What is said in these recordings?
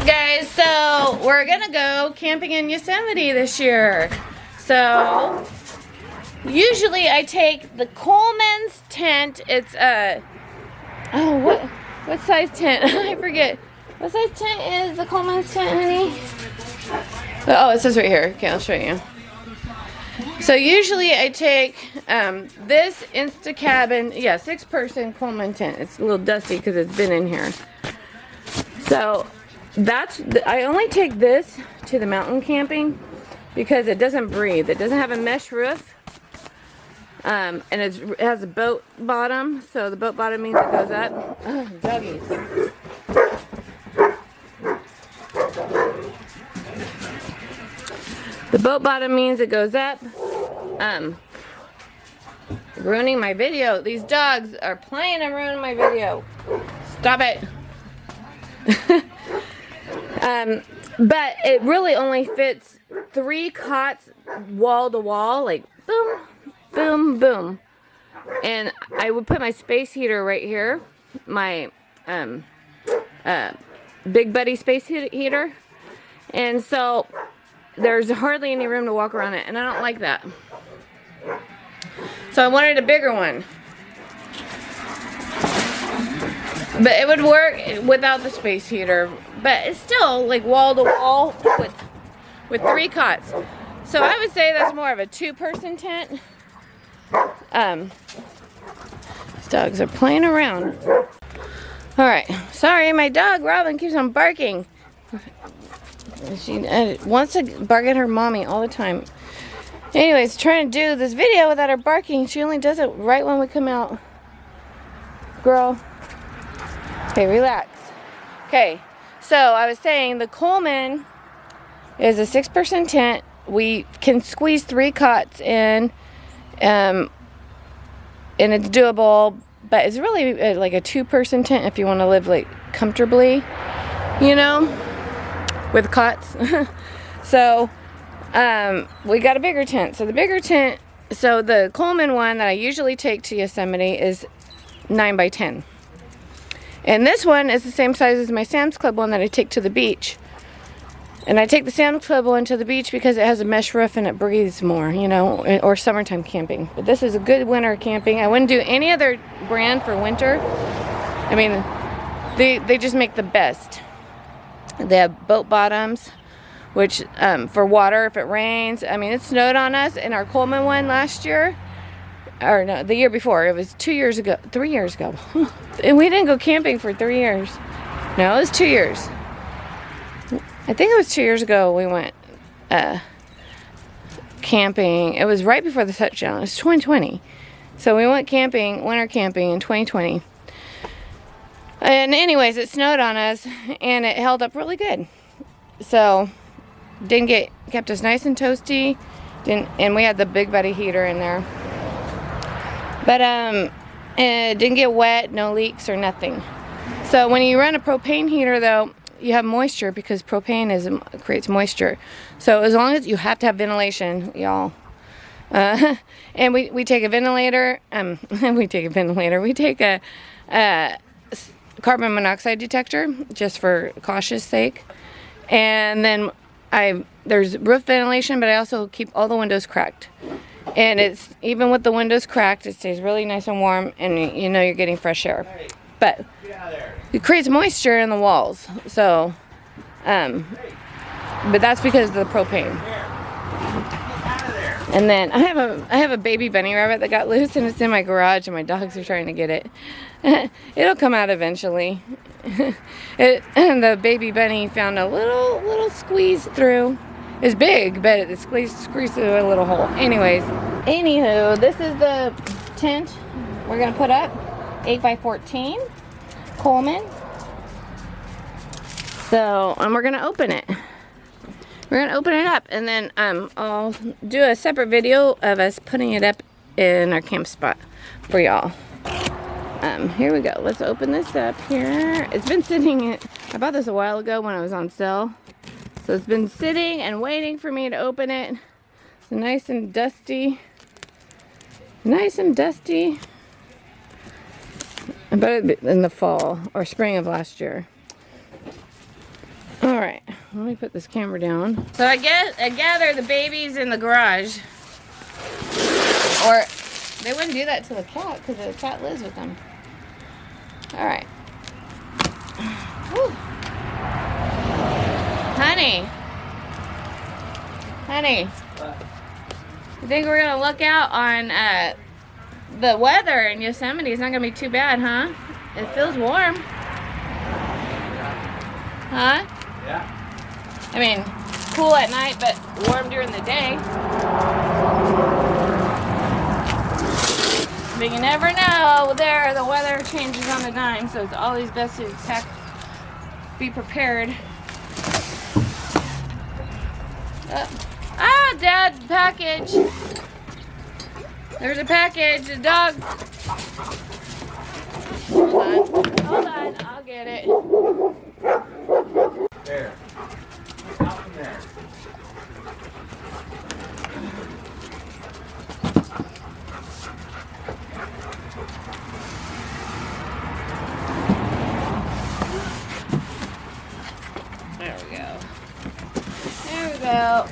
Guys, so we're gonna go camping in Yosemite this year. So usually I take the Colman's tent. It's a what size tent? I forget. What size tent is the Colman's tent, honey? Oh, it says right here. Okay, I'll show you. So usually I take this Insta Cabin, yeah, 6-person Colman tent. It's a little dusty because it's been in here. So I only take this to the mountain camping because it doesn't breathe. It doesn't have a mesh roof, and it has a boat bottom. So the boat bottom means it goes up. Oh, doggies. The boat bottom means it goes up. Ruining my video. These dogs are playing and ruining my video. Stop it. But it really only fits 3 cots wall to wall, like boom, boom, boom. And I would put my space heater right here, my Big Buddy space heater. And so there's hardly any room to walk around it, and I don't like that. So I wanted a bigger one. But it would work without the space heater. But it's still like wall to wall with 3 cots. So I would say that's more of a 2-person tent. These dogs are playing around. Alright, sorry, my dog Robin keeps on barking. She wants to bark at her mommy all the time. Anyways, trying to do this video without her barking. She only does it right when we come out. Girl. Okay, relax. Okay, so I was saying the Colman is a 6-person tent. We can squeeze 3 cots in, and it's doable. But it's really like a 2-person tent if you want to live like comfortably, you know, with cots. So we got a bigger tent. So the bigger tent, so the Colman one that I usually take to Yosemite is 9 by 10. And this one is the same size as my Sam's Club one that I take to the beach. And I take the Sam's Club one to the beach because it has a mesh roof and it breathes more, you know, or summertime camping. But this is a good winter camping. I wouldn't do any other brand for winter. I mean, they just make the best. They have boat bottoms, which for water if it rains. I mean, it snowed on us in our Colman one last year. Or no, the year before. It was 3 years ago. And we didn't go camping for 3 years. No, it was 2 years. I think it was 2 years ago we went camping. It was right before the touchdown. It was 2020. So we went camping, winter camping in 2020. And anyways, it snowed on us and it held up really good. So kept us nice and toasty. And we had the Big Buddy heater in there. But it didn't get wet, no leaks or nothing. So when you run a propane heater though, you have moisture because propane creates moisture. So as long as you have to have ventilation, y'all. And we take a ventilator. We take a carbon monoxide detector just for cautious sake. And then there's roof ventilation, but I also keep all the windows cracked. And it's even with the windows cracked, it stays really nice and warm, and you know you're getting fresh air. But it creates moisture in the walls. So, but that's because of the propane. And then I have a baby bunny rabbit that got loose, and it's in my garage, and my dogs are trying to get it. It'll come out eventually. And the baby bunny found a little squeeze through. It's big, but it squeezes through a little hole. Anywho, this is the tent we're gonna put up, 8 by 14, Colman. So, and we're gonna open it. We're gonna open it up, and then I'll do a separate video of us putting it up in our camp spot for y'all. Here we go. Let's open this up here. It's been sitting. I bought this a while ago when I was on sale. So it's been sitting and waiting for me to open it. It's nice and dusty. Nice and dusty. I bought it in the fall or spring of last year. Alright, let me put this camera down. So I gather the baby's in the garage. Or they wouldn't do that to the cat because the cat lives with them. Alright. Honey. Honey. What? You think we're going to look out on the weather in Yosemite? It's not going to be too bad, huh? It feels warm. Huh? Yeah. I mean, cool at night, but warm during the day. But you never know. There, the weather changes on a dime, so it's always best to be prepared. Dad, package. There's a package. A dog. Hold on, I'll get it. There. Out from there. There we go. There we go.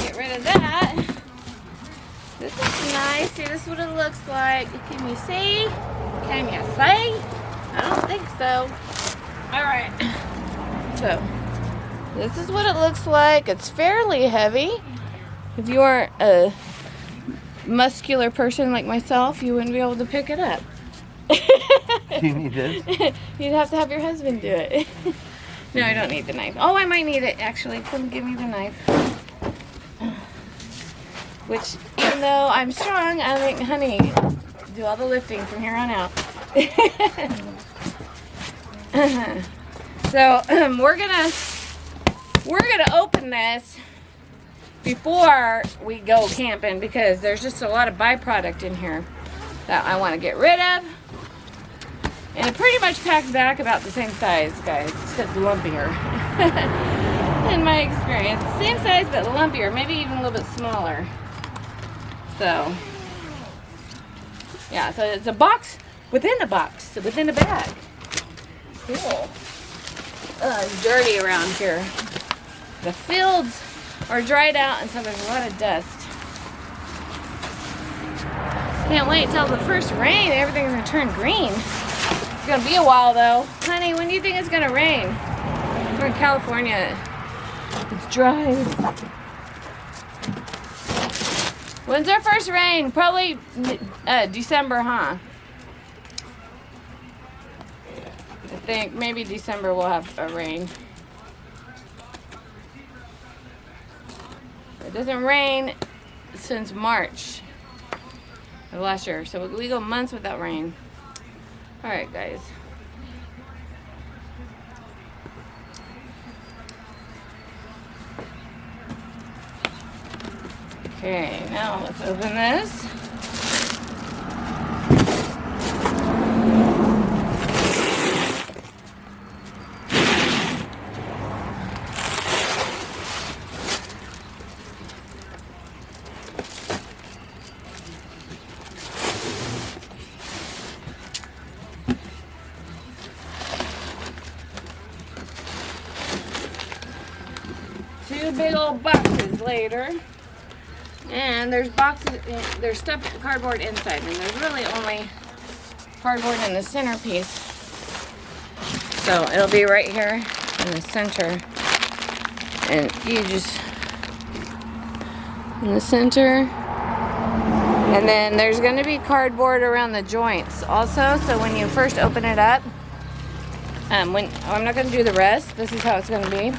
Get rid of that. This is nice. See, this is what it looks like. Can you see? Can you see? I don't think so. Alright. So, this is what it looks like. It's fairly heavy. If you aren't a muscular person like myself, you wouldn't be able to pick it up. You need this? You'd have to have your husband do it. No, I don't need the knife. Oh, I might need it, actually. Come give me the knife. Which, even though I'm strong, I make Honey do all the lifting from here on out. So, we're gonna open this before we go camping because there's just a lot of byproduct in here that I want to get rid of. And it pretty much packs back about the same size, guys, except lumpier. In my experience. Same size, but lumpier. Maybe even a little bit smaller. So, yeah, so it's a box within a box, within a bag. Cool. It's dirty around here. The fields are dried out, and so there's a lot of dust. Can't wait till the first rain. Everything's going to turn green. It's going to be a while, though. Honey, when do you think it's going to rain? We're in California. It's dry. When's our first rain? Probably December, huh? I think maybe December we'll have a rain. It doesn't rain since March of last year, so we go months without rain. All right, guys. Okay, now let's open this. Two big old boxes later. And there's boxes, there's stuffed cardboard inside, and there's really only cardboard in the centerpiece. So it'll be right here in the center. And you just, in the center. And then there's going to be cardboard around the joints also. So when you first open it up, I'm not going to do the rest. This is how it's going to be.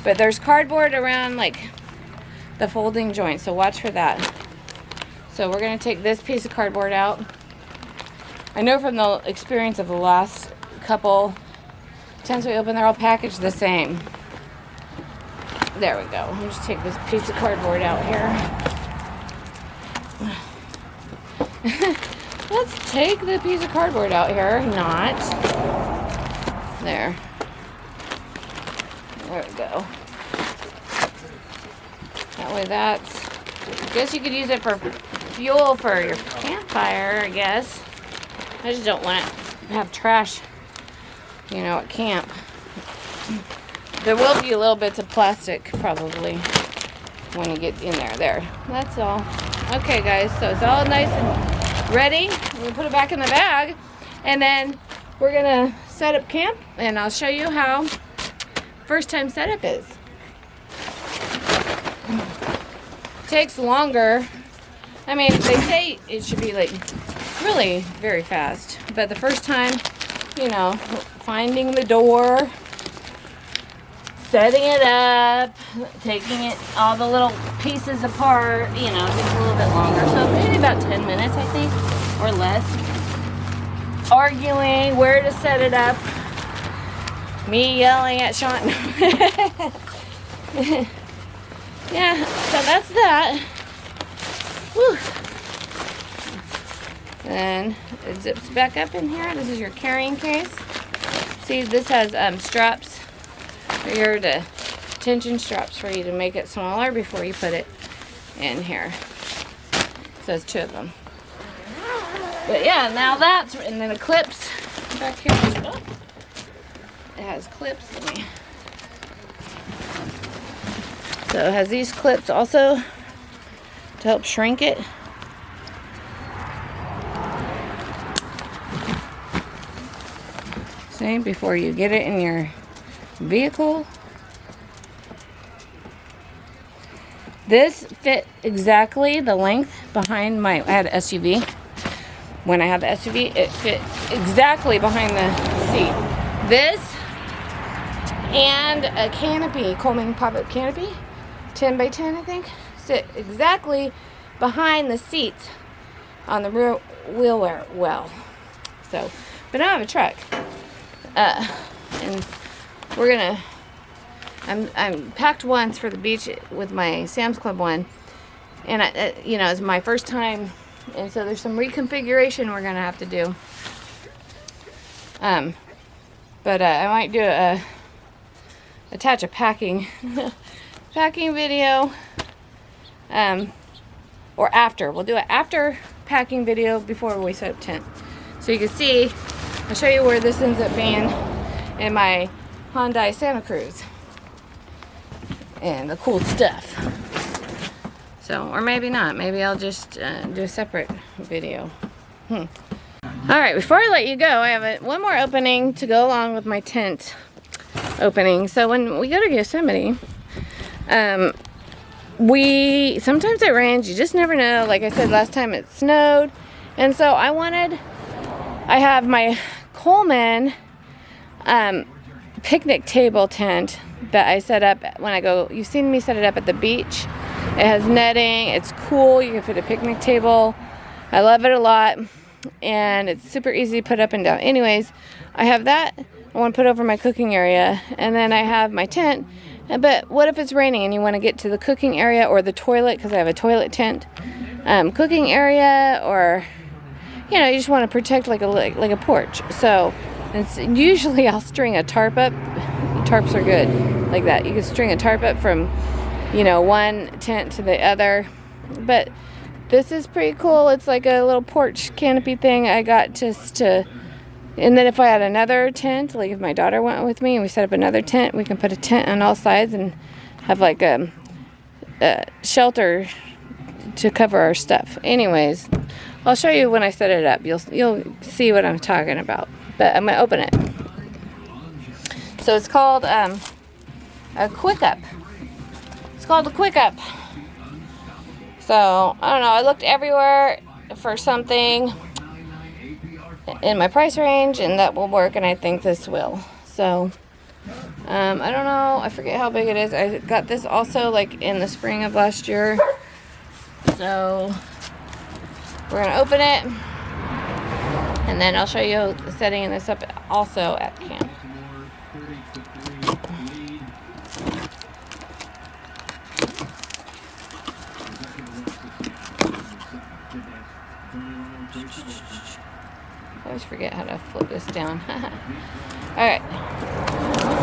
But there's cardboard around like the folding joint, so watch for that. So we're going to take this piece of cardboard out. I know from the experience of the last couple times we opened, they're all packaged the same. There we go. Let me just take this piece of cardboard out here. Let's take the piece of cardboard out here. Not. There. There we go. That way that's, I guess you could use it for fuel for your campfire, I guess. I just don't want to have trash, you know, at camp. There will be little bits of plastic probably when you get in there. There. That's all. Okay, guys. So it's all nice and ready. We put it back in the bag. And then we're going to set up camp. And I'll show you how first time setup is. Takes longer. I mean, they say it should be like really very fast. But the first time, you know, finding the door, setting it up, taking it all the little pieces apart, you know, takes a little bit longer. So maybe about 10 minutes, I think, or less. Arguing where to set it up. Me yelling at Sean. Yeah, so that's that. Whew. Then it zips back up in here. This is your carrying case. See, this has straps. Here are the tension straps for you to make it smaller before you put it in here. So there's 2 of them. But yeah, now that's, and then the clips back here. Oh, it has clips. Let me. So it has these clips also to help shrink it. See, before you get it in your vehicle. This fit exactly the length behind I had an SUV. When I had the SUV, it fit exactly behind the seat. This and a canopy, Colman pop-up canopy, 10 by 10 I think, sit exactly behind the seats on the rear wheel well. So, but now I have a truck. And we're gonna, I'm packed once for the beach with my Sam's Club one, and you know, it's my first time, and so there's some reconfiguration we're gonna have to do. But I might do attach a packing video, or after. We'll do an after packing video before we set up tent, so you can see. I'll show you where this ends up being in my Hyundai Santa Cruz and the cool stuff. So, or maybe not. Maybe I'll just do a separate video. Alright, before I let you go, I have one more opening to go along with my tent opening. So when we go to Yosemite, sometimes it rains. You just never know. Like I said last time, it snowed. And so I have my Colman picnic table tent that I set up when I go. You've seen me set it up at the beach. It has netting. It's cool. You can fit a picnic table. I love it a lot, and it's super easy to put up and down. Anyways, I have that. I want to put over my cooking area, and then I have my tent. But what if it's raining and you want to get to the cooking area or the toilet, because I have a toilet tent, cooking area, or you know, you just want to protect like a porch. So it's usually I'll string a tarp up. Tarps are good like that. You can string a tarp up from, you know, one tent to the other. But this is pretty cool. It's like a little porch canopy thing I got just to, and then if I had another tent, like if my daughter went with me and we set up another tent, we can put a tent on all sides and have like a shelter to cover our stuff. Anyways, I'll show you when I set it up. You'll see what I'm talking about. But I'm gonna open it. So it's called a Quick Up. It's called a Quick Up. So I don't know. I looked everywhere for something in my price range, and that will work. And I think this will. So I don't know. I forget how big it is. I got this also like in the spring of last year. So we're gonna open it, and then I'll show you setting this up also at camp. I always forget how to flip this down. Alright,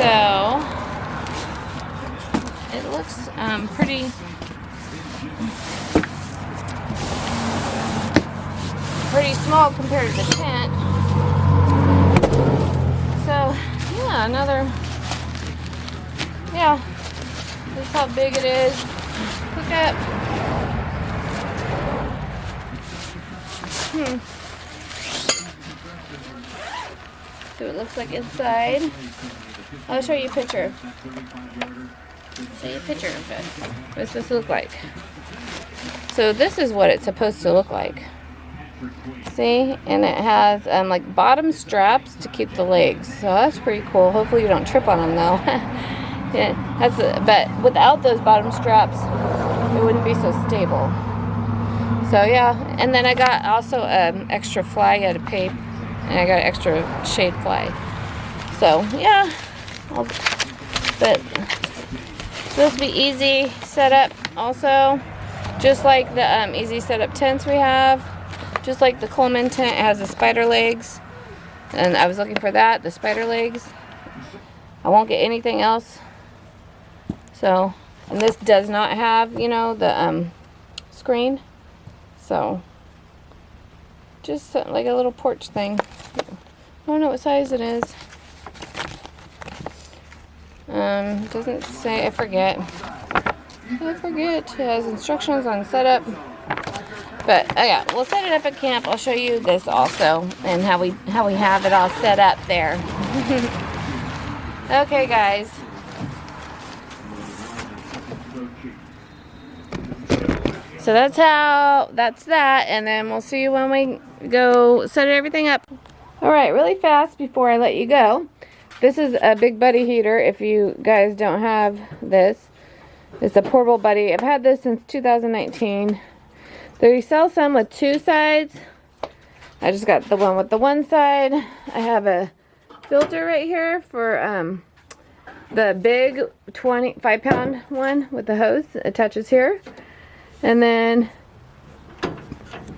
so it looks pretty small compared to the tent. So yeah, yeah, this is how big it is. Look up. So it looks like inside. I'll show you a picture. Show you a picture of it. What it's supposed to look like. So this is what it's supposed to look like. See? And it has like bottom straps to keep the legs. So that's pretty cool. Hopefully you don't trip on them though. Yeah, but without those bottom straps, it wouldn't be so stable. So yeah, and then I got also extra fly. You had to pay, and I got an extra shade fly. So yeah, but supposed to be easy setup also, just like the easy setup tents we have. Just like the Colman tent, it has the spider legs, and I was looking for that, the spider legs. I won't get anything else. So, and this does not have, you know, the screen. So, just like a little porch thing. I don't know what size it is. Doesn't say, I forget. It has instructions on setup. But yeah, we'll set it up at camp. I'll show you this also, and how we have it all set up there. Okay, guys. So that's that, and then we'll see you when we go set everything up. All right, really fast before I let you go. This is a Big Buddy heater. If you guys don't have this, it's a portable buddy. I've had this since 2019. They sell some with two sides. I just got the one with the one side. I have a filter right here for the big 5-pound one with the hose. It attaches here. And then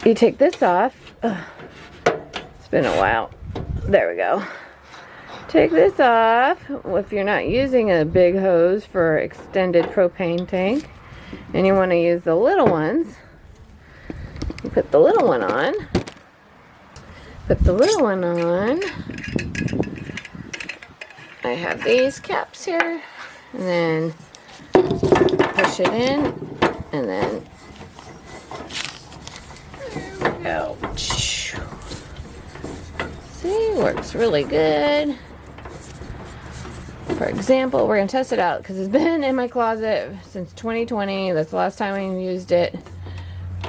you take this off. Ugh, it's been a while. There we go. Take this off if you're not using a big hose for extended propane tank and you want to use the little ones. You put the little one on. Put the little one on. I have these caps here. And then push it in. And then there we go. See, works really good. For example, we're going to test it out because it's been in my closet since 2020. That's the last time I used it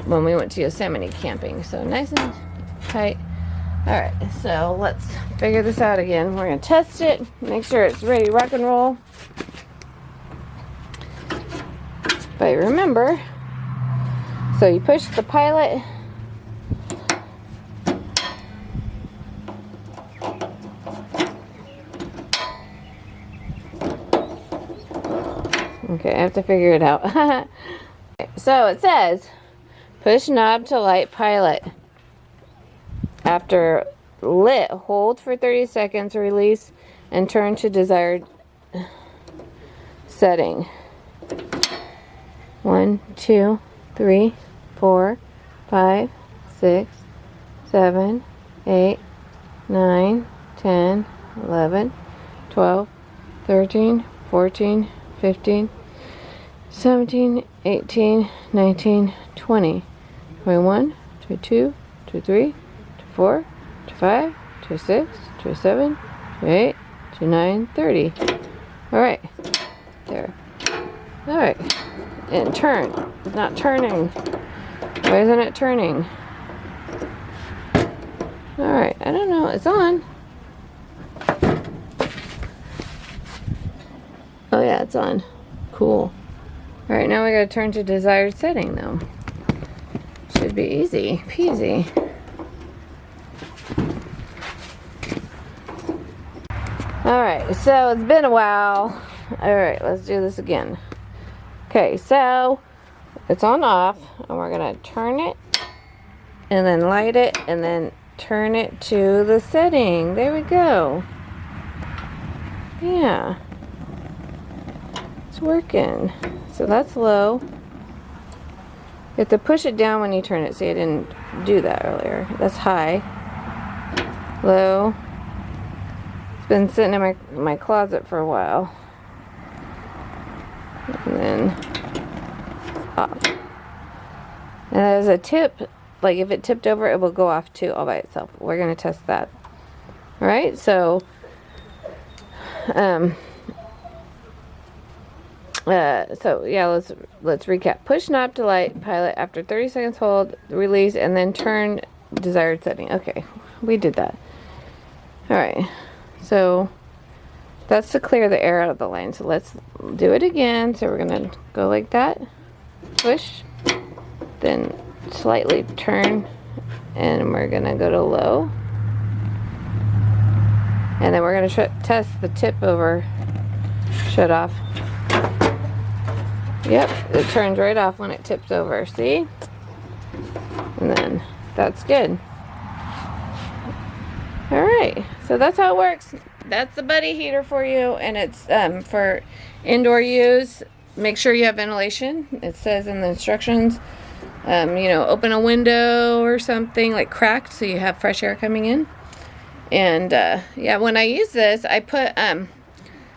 when we went to Yosemite Camping. So nice and tight. Alright, so let's figure this out again. We're going to test it, make sure it's ready to rock and roll. But remember, so you push the pilot. Okay, I have to figure it out. So it says, push knob to light pilot. After lit, hold for 30 seconds, release, and turn to desired setting. 1, 2, 3, 4, 5, 6, 7, 8, 9, 10, 11, 12, 13, 14, 15, 17, 18, 19, 20, 21, 22, 23, 24, 25, 26, 27, 28, 29, 30. Alright. There. Alright. And turn. It's not turning. Why isn't it turning? Alright. I don't know. It's on. Oh yeah, it's on. Cool. Alright, now we gotta turn to desired setting though. Should be easy peasy. Alright, so it's been a while. Alright, let's do this again. Okay, so it's on off, and we're gonna turn it, and then light it, and then turn it to the setting. There we go. Yeah. It's working. So that's low. You have to push it down when you turn it. See, I didn't do that earlier. That's high. Low. It's been sitting in my closet for a while. and off. And as a tip, like if it tipped over, it will go off too all by itself. We're going to test that. All right, so yeah, let's recap. Push knob to light pilot after 30 seconds, hold, release, and then turn desired setting. Okay, we did that. All right, so that's to clear the air out of the line. So let's do it again. So we're gonna go like that, push, then slightly turn, and we're gonna go to low. And then we're gonna test the tip over, shut off. Yep, it turns right off when it tips over, see? And then that's good. All right, so that's how it works. That's the buddy heater for you, and it's for indoor use. Make sure you have ventilation. It says in the instructions, you know, open a window or something like cracked so you have fresh air coming in. And yeah, when I use this, I put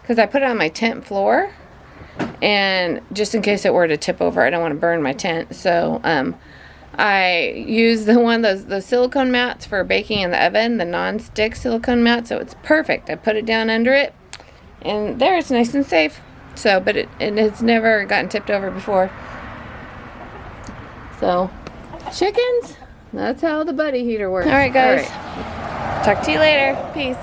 because I put it on my tent floor, and just in case it were to tip over, I don't want to burn my tent. So I use those silicone mats for baking in the oven, the non-stick silicone mat, so it's perfect. I put it down under it, and there it's nice and safe. So, but it's never gotten tipped over before. So, chickens, that's how the buddy heater works. All right, guys. All right. Talk to you later. Peace.